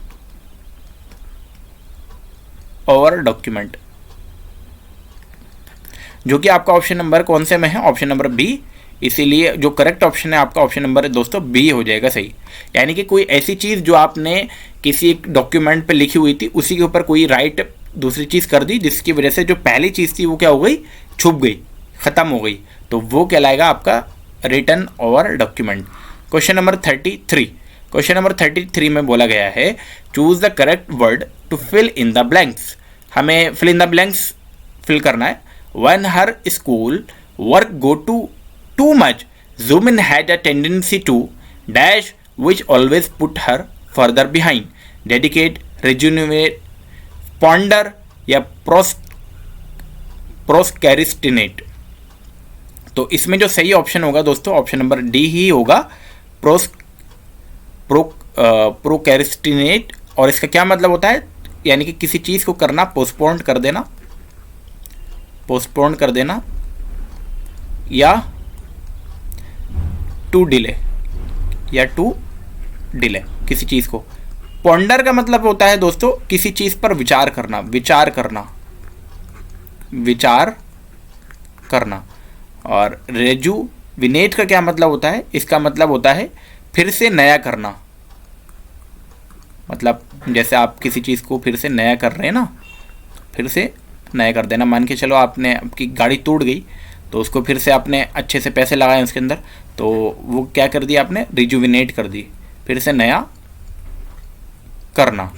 ओवर डॉक्यूमेंट, जो कि आपका ऑप्शन नंबर कौन से में है? Option number B. इसीलिए जो करेक्ट ऑप्शन है आपका ऑप्शन नंबर दोस्तों बी हो जाएगा सही। यानी कि कोई ऐसी चीज़ जो आपने किसी एक डॉक्यूमेंट पे लिखी हुई थी उसी के ऊपर कोई राइट दूसरी चीज़ कर दी, जिसकी वजह से जो पहली चीज़ थी वो क्या हो गई, छुप गई, ख़त्म हो गई। तो वो कहलाएगा आपका written over document. Question number 33। Question number 33 में बोला गया है choose the correct word to fill in the blanks. हमें fill in the blanks fill करना है। When her school work go to too much, Zumin had a tendency to dash which always put her further behind, dedicate, rejuvenate, ponder या प्रोस्कैरिस्टिनेट। तो इसमें जो सही ऑप्शन होगा दोस्तों ऑप्शन नंबर डी ही होगा, प्रोकैरिस्टिनेट। और इसका क्या मतलब होता है, यानी कि किसी चीज़ को करना, पोस्टपोन कर देना, पोस्टपोन कर देना या टू डिले, या टू डिले किसी चीज़ को। पॉन्डर का मतलब होता है दोस्तों किसी चीज़ पर विचार करना, विचार करना, विचार करना। और रेजुविनेट का क्या मतलब होता है, इसका मतलब होता है फिर से नया करना। मतलब जैसे आप किसी चीज़ को फिर से नया कर रहे हैं ना, फिर से नया कर देना। मान के चलो आपने, आपकी गाड़ी टूट गई तो उसको फिर से आपने अच्छे से पैसे लगाए उसके अंदर, तो वो क्या कर दिया आपने, रिजुविनेट कर दी, फिर से नया करना।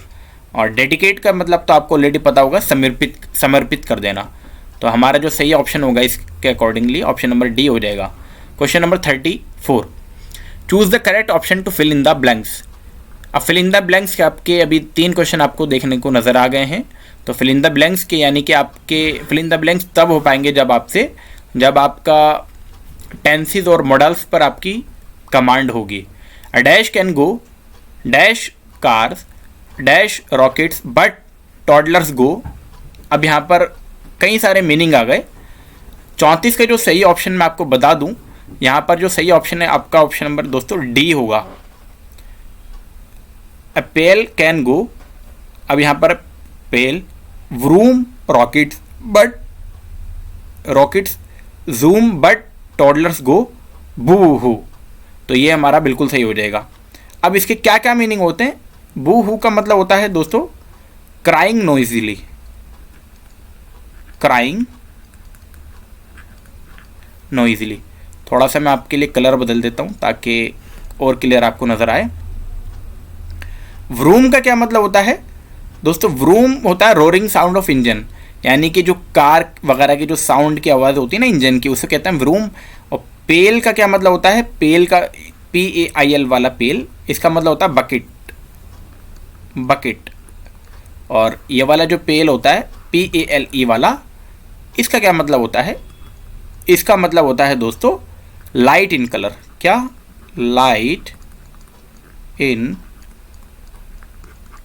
और डेडिकेट का मतलब तो आपको ऑलरेडी पता होगा, समर्पित कर देना। तो हमारा जो सही ऑप्शन होगा इसके अकॉर्डिंगली ऑप्शन नंबर डी हो जाएगा। Question number 34, choose the correct option to fill in the blanks. अब फिल इन द ब्लैंक्स के आपके अभी 3 क्वेश्चन आपको देखने को नज़र आ गए हैं। तो फिल इन द ब्लैंक्स के यानी कि आपके फिल इन द ब्लैंक्स तब हो पाएंगे जब आपका टेंसेस और मॉडल्स पर आपकी कमांड होगी। A dash can go, dash cars, dash rockets, but toddlers go. अब यहाँ पर कई सारे मीनिंग आ गए। 34 का जो सही ऑप्शन मैं आपको बता दूं, यहाँ पर जो सही ऑप्शन है आपका ऑप्शन नंबर दोस्तों डी होगा। अ पेल कैन गो, अब यहाँ पर pale, vroom rockets, but rockets zoom, but toddlers go boo hoo. तो ये हमारा बिल्कुल सही हो जाएगा। अब इसके क्या क्या मीनिंग होते हैं। बू हू का मतलब होता है दोस्तों क्राइंग नोइजीली, क्राइंग नोइजीली। थोड़ा सा मैं आपके लिए कलर बदल देता हूँ ताकि और क्लियर आपको नज़र आए। व्रूम का क्या मतलब होता है दोस्तों, व्रूम होता है रोरिंग साउंड ऑफ इंजन, यानी कि जो कार वगैरह की जो साउंड की आवाज़ होती है ना इंजन की, उसे कहते हैं व्रूम। और पेल का क्या मतलब होता है, पेल का PAIL वाला पेल, इसका मतलब होता है बकेट, बकेट। और ये वाला जो पेल होता है PALE वाला, इसका क्या मतलब होता है, इसका मतलब होता है दोस्तों लाइट इन कलर। क्या, लाइट इन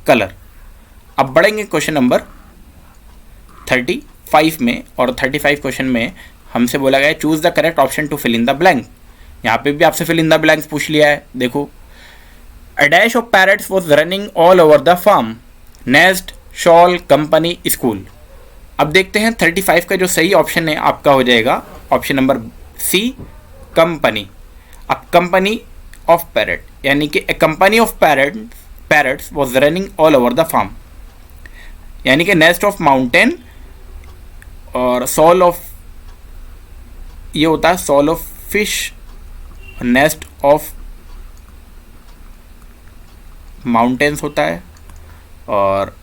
कलर। अब बढ़ेंगे क्वेश्चन नंबर 35 में, और 35 क्वेश्चन में हमसे बोला गया choose the correct option to fill in the blank. यहाँ पे भी आपसे फिल इन द ब्लैंक्स पूछ लिया है। देखो, a dash of parrots was running all over the farm, nest, shoal, company, school. अब देखते हैं 35 का जो सही ऑप्शन है आपका हो जाएगा ऑप्शन नंबर सी, कंपनी। अब कंपनी ऑफ पैरट, यानी कि a company of parrots was running all over the farm, यानी कि नेस्ट ऑफ माउंटेन, और सॉल ऑफ, ये होता है shoal of fish, nest of mountains होता है, और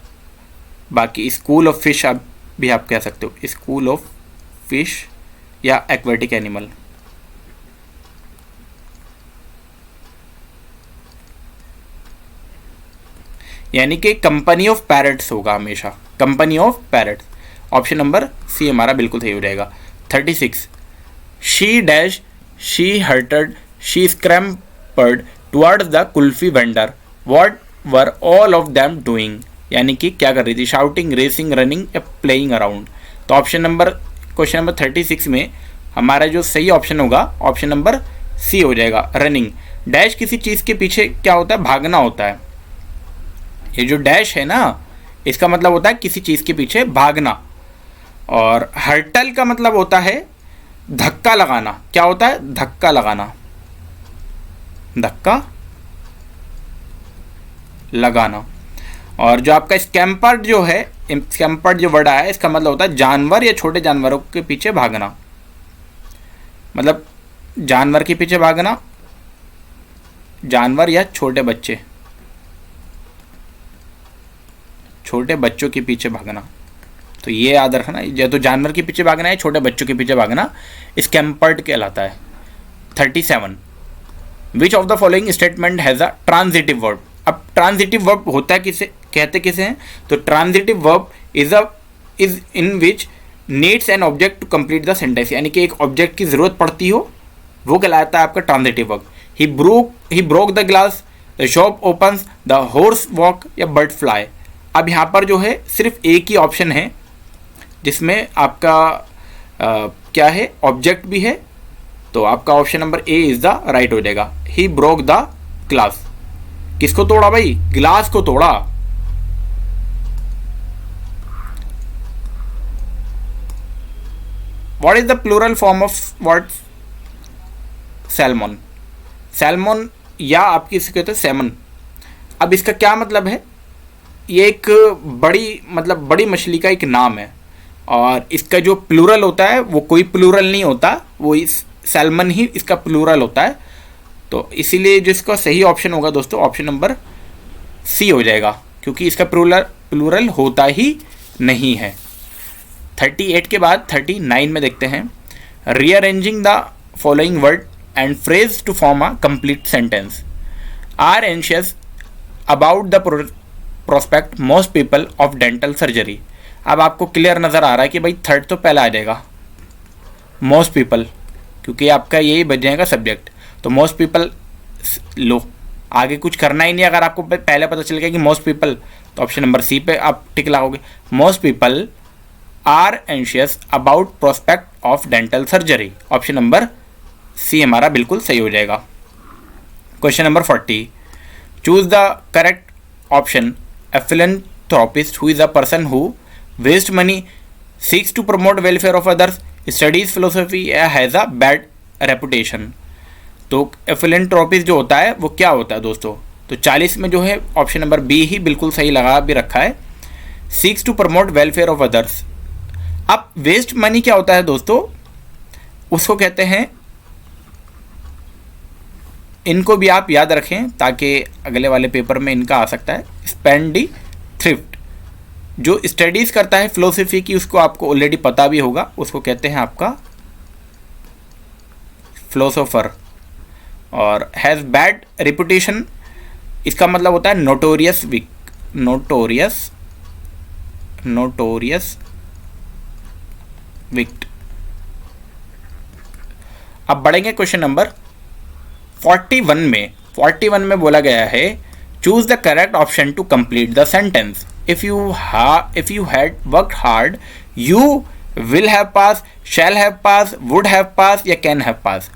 बाकी स्कूल ऑफ फिश आप भी आप कह सकते हो, स्कूल ऑफ फिश या एक्वेटिक एनिमल। यानी कि कंपनी ऑफ पैरट्स होगा हमेशा, company of parrots. Option number C हमारा बिल्कुल सही हो जाएगा। 36, she dash, she hurtled, she scampered towards the kulfi vendor, what were all of them doing, यानी कि क्या कर रही थी, शाउटिंग, रेसिंग, रनिंग या प्लेइंग अराउंड। तो ऑप्शन नंबर, क्वेश्चन नंबर 36 में हमारा जो सही ऑप्शन होगा ऑप्शन नंबर सी हो जाएगा, रनिंग। डैश किसी चीज़ के पीछे क्या होता है, भागना होता है। ये जो डैश है ना, इसका मतलब होता है किसी चीज़ के पीछे भागना। और हर्टल का मतलब होता है धक्का लगाना। क्या होता है, धक्का लगाना, धक्का लगाना। और जो आपका स्कैम्पर्ड जो है, स्कैम्पर्ड जो वर्ड है, इसका मतलब होता है जानवर या छोटे जानवरों के पीछे भागना। मतलब जानवर के पीछे भागना, जानवर या छोटे बच्चे, छोटे बच्चों के पीछे भागना। तो ये याद रखना, या तो जानवर के पीछे भागना है, छोटे बच्चों के पीछे भागना, स्कैम्पर्ड कहलाता है। 37, which of the following statement has a transitive verb. अब ट्रांजिटिव वर्ब होता किसे कहते किसे हैं, तो transitive verb is in which needs an object to complete the sentence, यानी कि एक ऑब्जेक्ट की ज़रूरत पड़ती हो, वो कहलाता है आपका transitive verb. He broke the glass, the shop opens, the horse walk या बर्ड फ्लाई। अब यहाँ पर जो है सिर्फ एक ही ऑप्शन है जिसमें आपका क्या है, ऑब्जेक्ट भी है, तो आपका option number A is the right हो जाएगा। ही ब्रोक द ग्लास, किसको तोड़ा भाई, ग्लास को तोड़ा। What is the plural form of word salmon. Salmon या आप किसे कहते हैं सैमन। अब इसका क्या मतलब है, ये एक बड़ी मछली का एक नाम है, और इसका जो प्लूरल होता है वो कोई प्लूरल नहीं होता, वो इस सैल्मन ही इसका प्लूरल होता है। तो इसीलिए जिसका सही ऑप्शन होगा दोस्तों ऑप्शन नंबर सी हो जाएगा, क्योंकि इसका प्लूरल होता ही नहीं है। 38 के बाद 39 में देखते हैं, rearranging the following word and phrase to form a complete sentence. Are anxious about the prospect most people of dental surgery. अब आपको क्लियर नज़र आ रहा है कि भाई थर्ड तो पहला आ जाएगा, मोस्ट पीपल, क्योंकि आपका यही बच जाएगा सब्जेक्ट। तो मोस्ट पीपल लो, आगे कुछ करना ही नहीं। अगर आपको पहले पता चल गया कि मोस्ट पीपल, तो ऑप्शन नंबर सी पे आप टिक लगाओगे। Most people are anxious about prospect of dental surgery, option number C हमारा बिल्कुल सही हो जाएगा। Question number 40, choose the correct option. A philanthropist who is a person who waste money, seeks to promote welfare of others, studies philosophy या has a bad reputation। तो philanthropist जो होता है वो क्या होता है दोस्तों, तो 40 में जो है ऑप्शन नंबर बी ही बिल्कुल सही लगा भी रखा है, seeks to promote welfare of others। अब वेस्ट मनी क्या होता है दोस्तों, उसको कहते हैं, इनको भी आप याद रखें ताकि अगले वाले पेपर में इनका आ सकता है, स्पेंडी थ्रिफ्ट। जो स्टडीज़ करता है फिलोसफी की, उसको आपको ऑलरेडी पता भी होगा, उसको कहते हैं आपका फिलोसोफर। और हैज़ बैड रेपुटेशन, इसका मतलब होता है नोटोरियस वीक, नोटोरियस विक्ट। अब बढ़ेंगे क्वेश्चन नंबर 41 में बोला गया है, choose the correct option to complete the sentence. If you had worked hard you will have pass, shall have pass, would have pass या कैन हैव पास।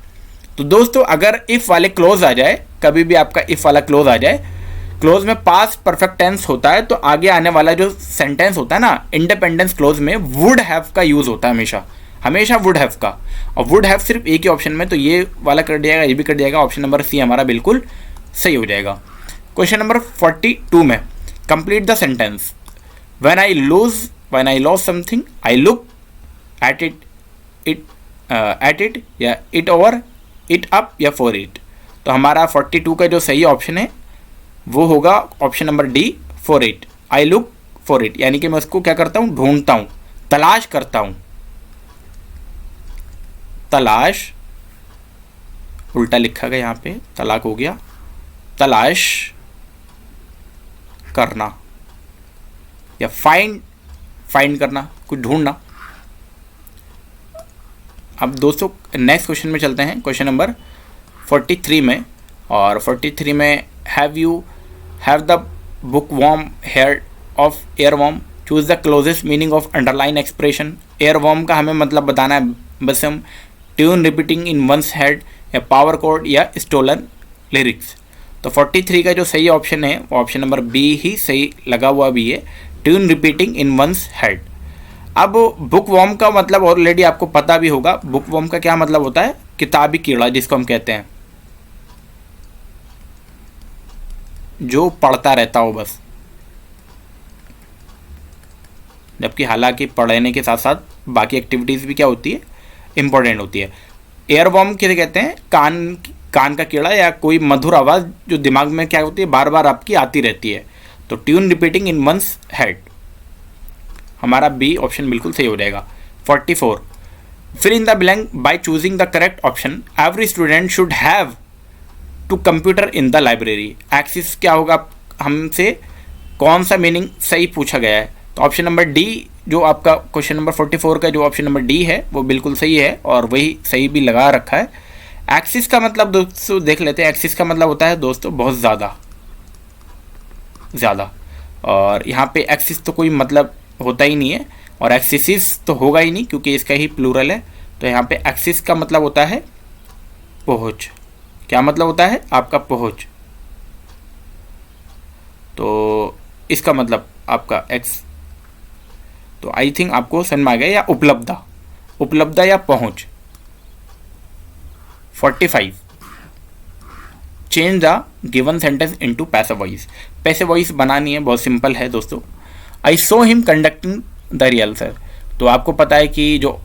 तो दोस्तों अगर इफ वाले क्लोज आ जाए, कभी भी आपका इफ वाला क्लोज आ जाए, क्लोज में पास परफेक्ट टेंस होता है, तो आगे आने वाला जो सेंटेंस होता है ना, इंडिपेंडेंस क्लोज में वुड हैव का यूज होता है हमेशा वुड हैव का, और वुड हैव सिर्फ एक ही ऑप्शन में, तो ये वाला कर दिया जाएगा, ये भी कर दिया जाएगा, ऑप्शन नंबर सी हमारा बिल्कुल सही हो जाएगा। क्वेश्चन नंबर 42 में, complete the sentence. When I loss something I look at it या इट ओवर, इट अप या फॉर इट। तो हमारा 42 का जो सही ऑप्शन है वो होगा option number D, for it. I look for it, यानी कि मैं उसको क्या करता हूँ, ढूंढता हूँ, तलाश करता हूँ। तलाश उल्टा लिखा गया यहाँ पे, तलाक हो गया, तलाश करना या फाइंड करना, कुछ ढूंढना। अब दोस्तों नेक्स्ट क्वेश्चन में चलते हैं, क्वेश्चन नंबर 43 में। और 43 में, have the bookworm hair of earworm, choose the closest meaning of underline expression. Earworm का हमें मतलब बताना है, बस हम tune repeating in one's head या पावर कोड या स्टोलन लिरिक्स। तो 43 का जो सही ऑप्शन है वो ऑप्शन नंबर बी ही सही लगा हुआ भी है, tune repeating in one's head. अब बुक वॉर्म का मतलब ऑलरेडी आपको पता भी होगा, बुक वॉर्म का क्या मतलब होता है, किताबी कीड़ा जिसको हम कहते हैं, जो पढ़ता रहता हो बस। जबकि हालांकि पढ़ने के साथ साथ बाकी एक्टिविटीज़ भी क्या होती है, इम्पोर्टेंट होती है। एयरवॉर्म किसे कहते हैं, कान का कीड़ा या कोई मधुर आवाज़ जो दिमाग में क्या होती है, बार बार आपकी आती रहती है। तो tune repeating in one's head, हमारा बी ऑप्शन बिल्कुल सही हो जाएगा। 44, fill in the blank by choosing the correct option. Every student should have to computer in the library. Access क्या होगा, हमसे कौन सा मीनिंग सही पूछा गया है। तो ऑप्शन नंबर डी जो आपका क्वेश्चन नंबर 44 का जो ऑप्शन नंबर डी है वो बिल्कुल सही है और वही सही भी लगा रखा है। एक्सिस का मतलब दोस्तों देख लेते हैं। एक्सिस का मतलब होता है दोस्तों बहुत ज़्यादा, और यहाँ पे एक्सिस तो कोई मतलब होता ही नहीं है और एक्सिस तो होगा ही नहीं क्योंकि इसका ही प्लूरल है। तो यहाँ पे एक्सिस का मतलब होता है पहुँच। क्या मतलब होता है आपका पहुँच। तो इसका मतलब आपका एक्स, तो आई थिंक आपको समझ में आ गया, या उपलब्धता या पहुँच। 45 change the given sentence into passive voice. Passive voice बनानी है, बहुत सिंपल है दोस्तों। आई saw him conducting the rehearsal. तो आपको पता है कि जो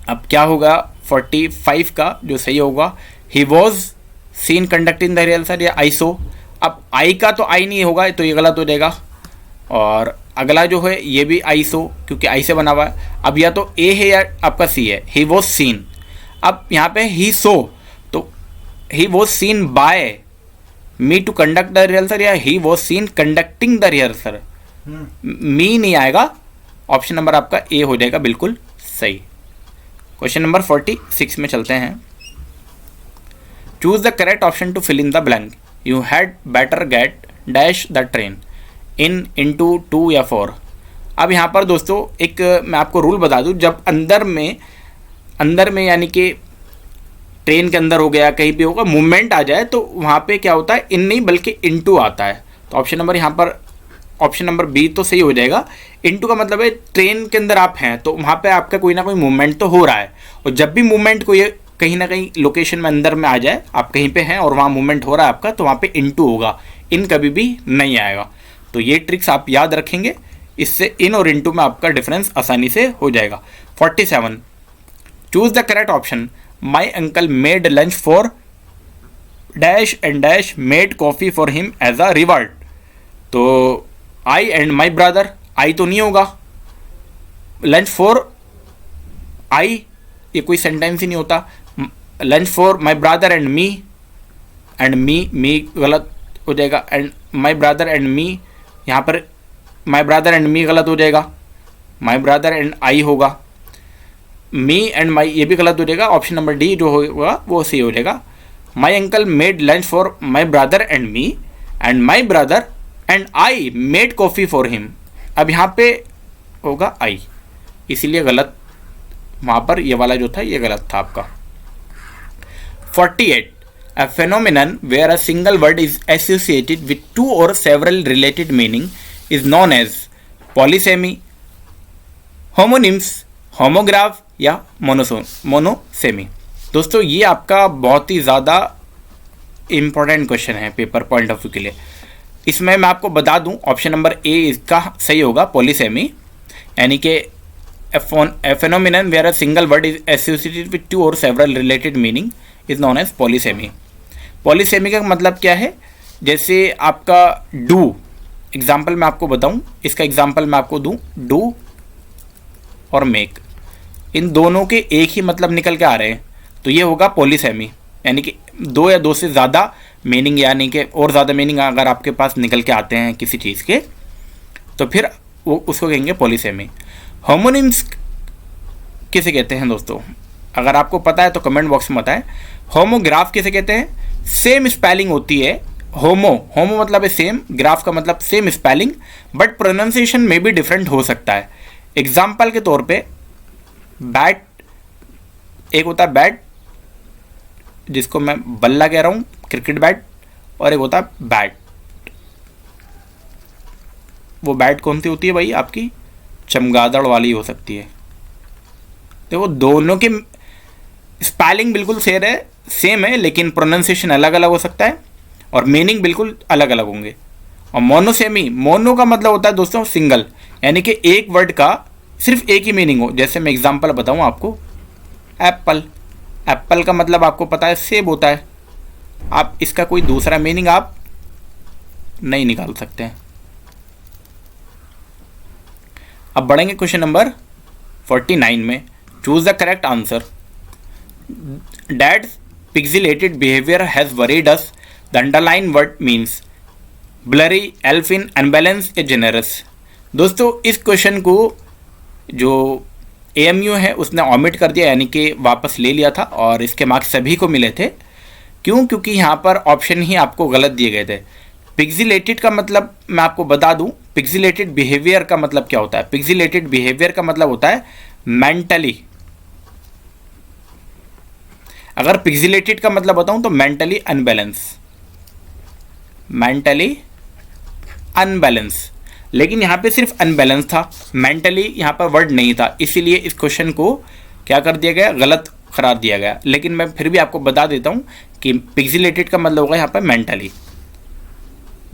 अब क्या होगा 45 का जो सही होगा, ही was seen conducting the rehearsal या आई सो। अब आई का तो आई नहीं होगा तो ये गलत हो जाएगा, और अगला जो है ये भी आई सो क्योंकि आई से बना हुआ है। अब या तो ए है या आपका सी है, ही वॉज सीन। अब यहाँ पे ही सो, तो he was seen by me to conduct the rehearsal या he was seen conducting the rehearsal. Me नहीं आएगा, ऑप्शन नंबर आपका ए हो जाएगा बिल्कुल सही। क्वेश्चन नंबर 46 में चलते हैं। Choose the correct option to fill in the blank. You had better get dash the train into 2 या 4। अब यहाँ पर दोस्तों एक मैं आपको रूल बता दूँ, जब अंदर में यानी कि ट्रेन के अंदर हो गया कहीं भी होगा मूवमेंट आ जाए तो वहाँ पे क्या होता है इन नहीं बल्कि इनटू आता है। तो ऑप्शन नंबर यहाँ पर ऑप्शन नंबर बी तो सही हो जाएगा। इनटू का मतलब है ट्रेन के अंदर आप हैं तो वहाँ पे आपका कोई ना कोई मूवमेंट तो हो रहा है, और जब भी मूवमेंट कोई कहीं ना कहीं लोकेशन में अंदर में आ जाए, आप कहीं पे हैं और वहाँ मूवमेंट हो रहा है आपका, तो वहाँ पे इनटू होगा, इन कभी भी नहीं आएगा। तो ये ट्रिक्स आप याद रखेंगे, इससे इन और इनटू में आपका डिफरेंस आसानी से हो जाएगा। 47 choose the correct option. My uncle made lunch for dash and dash made coffee for him as a reward. तो आई एंड माई ब्रदर, आई तो नहीं होगा, लंच फॉर आई ये कोई सेंटेंस ही नहीं होता। Lunch for my brother and me गलत हो जाएगा, and my brother and me, यहाँ पर माई ब्रदर एंड मी गलत हो जाएगा, माई ब्रदर एंड आई होगा, मी एंड माई ये भी गलत हो जाएगा। ऑप्शन नंबर डी जो होगा वो सही हो जाएगा। माई uncle made lunch for my brother and me and my brother and I made coffee for him. अब यहाँ पे होगा आई, इसीलिए गलत वहाँ पर ये वाला जो था ये गलत था आपका। 48 A phenomenon where a single word is associated with two or several related meaning is known as polysemy, homonyms, homograph या मोनोसेमी। दोस्तों ये आपका बहुत ही ज़्यादा इम्पोर्टेंट क्वेश्चन है पेपर पॉइंट ऑफ व्यू के लिए। इसमें मैं आपको बता दूं ऑप्शन नंबर ए इसका सही होगा पॉलीसेमी, यानी कि a phenomenon where a single word is associated with two or several related meaning is known as polysemy। Polysemy का मतलब क्या है, जैसे आपका डू, एग्जाम्पल मैं आपको बताऊं, इसका एग्जाम्पल मैं आपको दूं, डू और मेक, इन दोनों के एक ही मतलब निकल के आ रहे हैं, तो ये होगा पॉलीसेमी, यानी कि दो या दो से ज़्यादा मीनिंग, यानी कि और ज़्यादा मीनिंग अगर आपके पास निकल के आते हैं किसी चीज़ के, तो फिर वो उसको कहेंगे पॉलीसेमी। होमोनिम्स किसे कहते हैं दोस्तों, अगर आपको पता है तो कमेंट बॉक्स में बताएं। होमोग्राफ किसे कहते हैं, सेम स्पेलिंग होती है, होमो मतलब है सेम, ग्राफ का मतलब सेम स्पेलिंग, बट प्रोनाउंसिएशन में भी डिफरेंट हो सकता है। एग्जाम्पल के तौर पे बैट, एक होता है बैट जिसको मैं बल्ला कह रहा हूँ, क्रिकेट बैट, और एक होता है बैट। वो बैट कौन सी होती है भाई, आपकी चमगादड़ वाली हो सकती है। देखो दोनों के स्पेलिंग बिल्कुल सेम है लेकिन प्रोनाउंसिएशन अलग अलग हो सकता है और मीनिंग बिल्कुल अलग अलग होंगे। और मोनोसेमी, मोनो का मतलब होता है दोस्तों सिंगल, यानी कि एक वर्ड का सिर्फ एक ही मीनिंग हो। जैसे मैं एग्जांपल बताऊं आपको, एप्पल, एप्पल का मतलब आपको पता है सेब होता है, आप इसका कोई दूसरा मीनिंग आप नहीं निकाल सकते हैं। अब बढ़ेंगे क्वेश्चन नंबर 49 में। Choose the correct answer. Dad pixilated behaviour has worried us, the underline word means blurry, elfin, unbalance या जेनरस। दोस्तों इस क्वेश्चन को जो AMU है उसने ऑमिट कर दिया, यानी कि वापस ले लिया था, और इसके मार्क्स सभी को मिले थे। क्यों? क्योंकि यहाँ पर ऑप्शन ही आपको गलत दिए गए थे। पिक्सिलेटेड का मतलब मैं आपको बता दूं, पिक्सिलेटेड बिहेवियर का मतलब क्या होता है। पिक्सिलेटेड बिहेवियर का मतलब होता है मेंटली, अगर पिक्सिलेटेड का मतलब बताऊं तो मेंटली अनबैलेंस, मेंटली अनबैलेंस। लेकिन यहाँ पे सिर्फ अनबैलेंस था, मेंटली यहाँ पर वर्ड नहीं था, इसीलिए इस क्वेश्चन को क्या कर दिया गया, गलत करार दिया गया। लेकिन मैं फिर भी आपको बता देता हूँ कि पिक्सिलेटेड का मतलब होगा यहाँ पर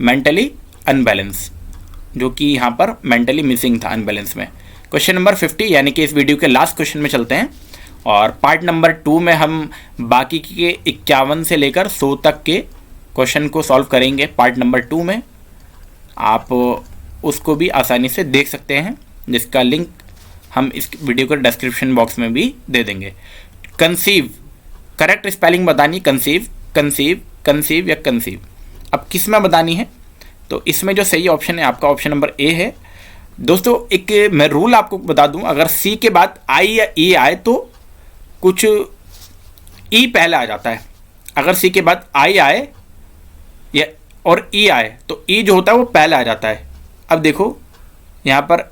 मेंटली अनबैलेंस, जो कि यहाँ पर मेंटली मिसिंग था अनबैलेंस में। क्वेश्चन नंबर 50 यानी कि इस वीडियो के लास्ट क्वेश्चन में चलते हैं, और पार्ट नंबर 2 में हम बाकी के 51 से लेकर 100 तक के क्वेश्चन को सॉल्व करेंगे। पार्ट नंबर 2 में आप उसको भी आसानी से देख सकते हैं, जिसका लिंक हम इस वीडियो के डिस्क्रिप्शन बॉक्स में भी दे देंगे। कंसीव, करेक्ट स्पेलिंग बतानी, कंसीव, कंसीव, कंसीव या कंसीव। अब किस में बतानी है, तो इसमें जो सही ऑप्शन है आपका ऑप्शन नंबर ए है। दोस्तों एक मैं रूल आपको बता दूं, अगर सी के बाद आई या ई आए तो कुछ ई पहले आ जाता है। अगर सी के बाद आई आए या और ई आए तो ई जो होता है वो पहले आ जाता है। अब देखो यहाँ पर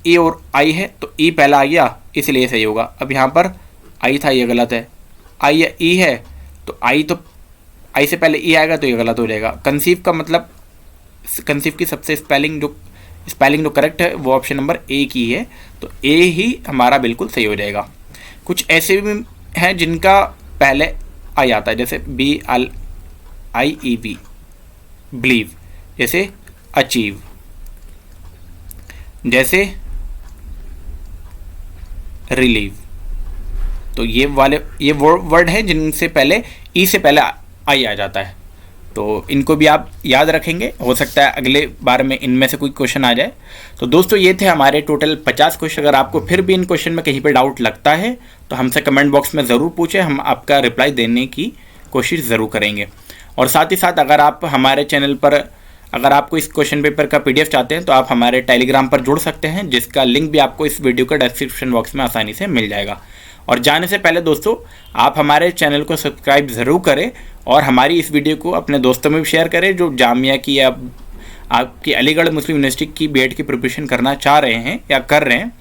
ई और आई है तो ई पहला आ गया, इसलिए सही होगा। अब यहाँ पर आई था, ये गलत है। आई या ई है तो आई से पहले ई आएगा तो ये गलत हो जाएगा। कंसीव का मतलब, कंसीव की सबसे स्पेलिंग जो करेक्ट है वो ऑप्शन नंबर ए की है, तो ए ही हमारा बिल्कुल सही हो जाएगा। कुछ ऐसे भी हैं जिनका पहले आई आता है, जैसे BLIEV, बिलीव, जैसे अचीव, जैसे रिलीव। तो ये वर्ड है जिनसे पहले ई से पहले आई आ जाता है, तो इनको भी आप याद रखेंगे। हो सकता है अगले बार में इनमें से कोई क्वेश्चन आ जाए। तो दोस्तों ये थे हमारे टोटल 50 क्वेश्चन। अगर आपको फिर भी इन क्वेश्चन में कहीं पे डाउट लगता है तो हमसे कमेंट बॉक्स में ज़रूर पूछें, हम आपका रिप्लाई देने की कोशिश ज़रूर करेंगे। और साथ ही साथ अगर आप हमारे चैनल पर, अगर आपको इस क्वेश्चन पेपर का PDF चाहते हैं तो आप हमारे टेलीग्राम पर जुड़ सकते हैं, जिसका लिंक भी आपको इस वीडियो का डिस्क्रिप्शन बॉक्स में आसानी से मिल जाएगा। और जाने से पहले दोस्तों आप हमारे चैनल को सब्सक्राइब ज़रूर करें और हमारी इस वीडियो को अपने दोस्तों में भी शेयर करें जो जामिया की या आपकी अलीगढ़ मुस्लिम यूनिवर्सिटी की BEd की प्रिपरेशन करना चाह रहे हैं या कर रहे हैं।